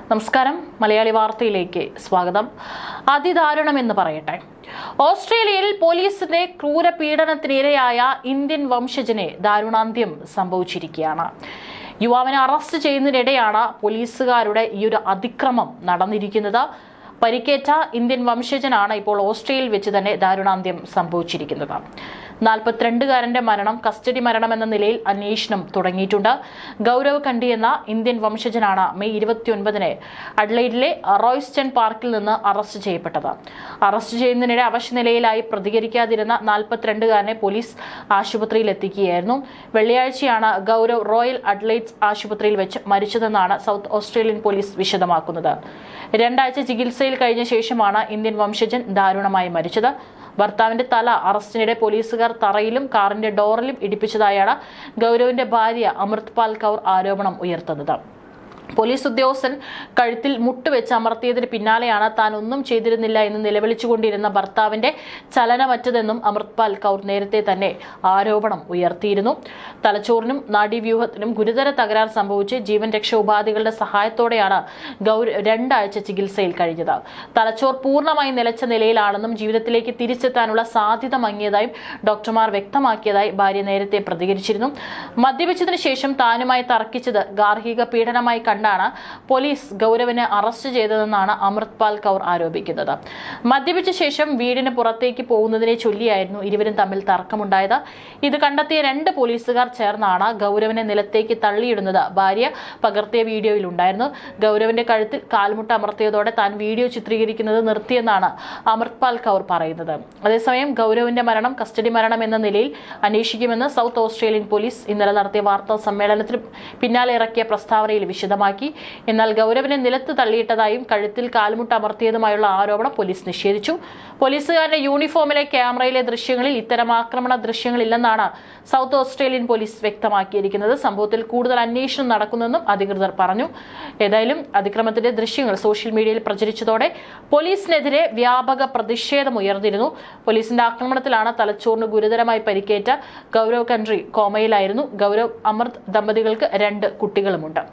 നമസ്കാരം, മലയാളി വാർത്തയിലേക്ക് സ്വാഗതം. അതിദാരുണമെന്ന് പറയട്ടെ. ഓസ്ട്രേലിയയിൽ പോലീസിന്റെ ക്രൂരപീഡനത്തിനിരയായ ഇന്ത്യൻ വംശജനെ ദാരുണാന്ത്യം സംഭവിച്ചിരിക്കുകയാണ്. യുവാവിനെ അറസ്റ്റ് ചെയ്യുന്നതിനിടെയാണ് പോലീസുകാരുടെ ഈ ഒരു അതിക്രമം നടന്നിരിക്കുന്നത്. പരിക്കേറ്റ ഇന്ത്യൻ വംശജനാണ് ഇപ്പോൾ ഓസ്ട്രേലിയയിൽ വെച്ച് തന്നെ ദാരുണാന്ത്യം സംഭവിച്ചിരിക്കുന്നത്. 42കാരന്റെ മരണം കസ്റ്റഡി മരണം എന്ന നിലയിൽ അന്വേഷണം തുടങ്ങിയിട്ടുണ്ട്. ഗൗരവ് കണ്ടി എന്ന ഇന്ത്യൻ വംശജനാണ് മെയ് 29-ന് അഡ്ലൈഡിലെ റോയ്സ്റ്റൺ പാർക്കിൽ നിന്ന് അറസ്റ്റ് ചെയ്യപ്പെട്ടത്. അറസ്റ്റ് ചെയ്യുന്നതിനിടെ അവശനിലയിലായി പ്രതികരിക്കാതിരുന്ന 42കാരനെ പോലീസ് ആശുപത്രിയിൽ എത്തിക്കുകയായിരുന്നു. വെള്ളിയാഴ്ചയാണ് ഗൗരവ് റോയൽ അഡ്ലൈഡ്സ് ആശുപത്രിയിൽ വെച്ച് മരിച്ചതെന്നാണ് സൗത്ത് ഓസ്ട്രേലിയൻ പോലീസ് വിശദമാക്കുന്നത്. 2 ആഴ്ച ചികിത്സയിൽ കഴിഞ്ഞ ശേഷമാണ് ഇന്ത്യൻ വംശജൻ ദാരുണമായി മരിച്ചത്. ഭർത്താവിന്റെ തല അറസ്റ്റിനിടെ പോലീസുകാർ തറയിലും കാറിന്റെ ഡോറിലും ഇടിപ്പിച്ചതായാണ് ഗൗരവിന്റെ ഭാര്യ അമൃത്പാൽ കൗർ ആരോപണം ഉയർത്തുന്നത്. പോലീസ് ഉദ്യോഗസ്ഥൻ കഴുത്തിൽ മുട്ടുവെച്ച് അമർത്തിയതിന് പിന്നാലെയാണ് താൻ ഒന്നും ചെയ്തിരുന്നില്ല എന്ന് നിലവിളിച്ചുകൊണ്ടിരുന്ന ഭർത്താവിന്റെ ചലനമറ്റതെന്നും അമൃത്പാൽ കൗർ നേരത്തെ തന്നെ ആരോപണം ഉയർത്തിയിരുന്നു. തലച്ചോറിനും നാഡീവ്യൂഹത്തിനും ഗുരുതര തകരാർ സംഭവിച്ച് ജീവൻ രക്ഷോപാധികളുടെ സഹായത്തോടെയാണ് ഗൗർ 2 ആഴ്ച ചികിത്സയിൽ കഴിഞ്ഞത്. തലച്ചോർ പൂർണ്ണമായി നിലച്ച നിലയിലാണെന്നും ജീവിതത്തിലേക്ക് തിരിച്ചെത്താനുള്ള സാധ്യത മങ്ങിയതായും ഡോക്ടർമാർ വ്യക്തമാക്കിയതായി ഭാര്യ നേരത്തെ പ്രതികരിച്ചിരുന്നു. മദ്യപിച്ചതിനു ശേഷം താനുമായി തർക്കിച്ചത് ഗാർഹിക പീഡനമായി കണ്ടാണ് പോലീസ് ഗൗരവിനെ അറസ്റ്റ് ചെയ്തതെന്നാണ് അമൃത്പാൽ കൗർ ആരോപിക്കുന്നത്. മദ്യപിച്ച ശേഷം വീടിന് പുറത്തേക്ക് പോകുന്നതിനെ ചൊല്ലിയായിരുന്നു ഇരുവരും തമ്മിൽ തർക്കമുണ്ടായത്. ഇത് കണ്ടെത്തിയ 2 പോലീസുകാർ ചേർന്നാണ് ഗൗരവിനെ നിലത്തേക്ക് തള്ളിയിടുന്നത് ഭാര്യ പകർത്തിയ വീഡിയോയിൽ ഉണ്ടായിരുന്നു. ഗൗരവിന്റെ കഴുത്തിൽ കാൽമുട്ട അമർത്തിയതോടെ താൻ വീഡിയോ ചിത്രീകരിക്കുന്നത് നിർത്തിയെന്നാണ് അമൃത്പാൽ കൗർ പറയുന്നത്. അതേസമയം ഗൗരവിന്റെ മരണം കസ്റ്റഡി മരണം എന്ന നിലയിൽ അന്വേഷിക്കുമെന്ന് സൗത്ത് ഓസ്ട്രേലിയൻ പോലീസ് ഇന്നലെ നടത്തിയ വാർത്താ സമ്മേളനത്തിന് പിന്നാലെ ഇറക്കിയ പ്രസ്താവനയിൽ വിശദമാക്കി. എന്നാൽ ഗൗരവിനെ നിലത്ത് തള്ളിയിട്ടതായും കഴുത്തിൽ കാൽമുട്ട അമർത്തിയതുമായുള്ള ആരോപണം പോലീസ് നിഷേധിച്ചു. പോലീസുകാരുടെ യൂണിഫോമിലെ ക്യാമറയിലെ ദൃശ്യങ്ങളിൽ ഇത്തരം ആക്രമണ ദൃശ്യങ്ങളില്ലെന്നാണ് സൗത്ത് ഓസ്ട്രേലിയൻ പോലീസ് വ്യക്തമാക്കിയിരിക്കുന്നത്. സംഭവത്തിൽ കൂടുതൽ അന്വേഷണം നടക്കുന്നെന്നും അധികൃതർ പറഞ്ഞു. ഏതായാലും അതിക്രമത്തിന്റെ ദൃശ്യങ്ങൾ സോഷ്യൽ മീഡിയയിൽ പ്രചരിച്ചതോടെ പോലീസിനെതിരെ വ്യാപക പ്രതിഷേധം ഉയർന്നിരുന്നു. പോലീസിന്റെ ആക്രമണത്തിലാണ് തലച്ചോറിന് ഗുരുതരമായി പരിക്കേറ്റ ഗൗരവ് കൺട്രി കോമയിലായിരുന്നു. ഗൗരവ് അമൃത് ദമ്പതികൾക്ക് 2 കുട്ടികളുമുണ്ട്.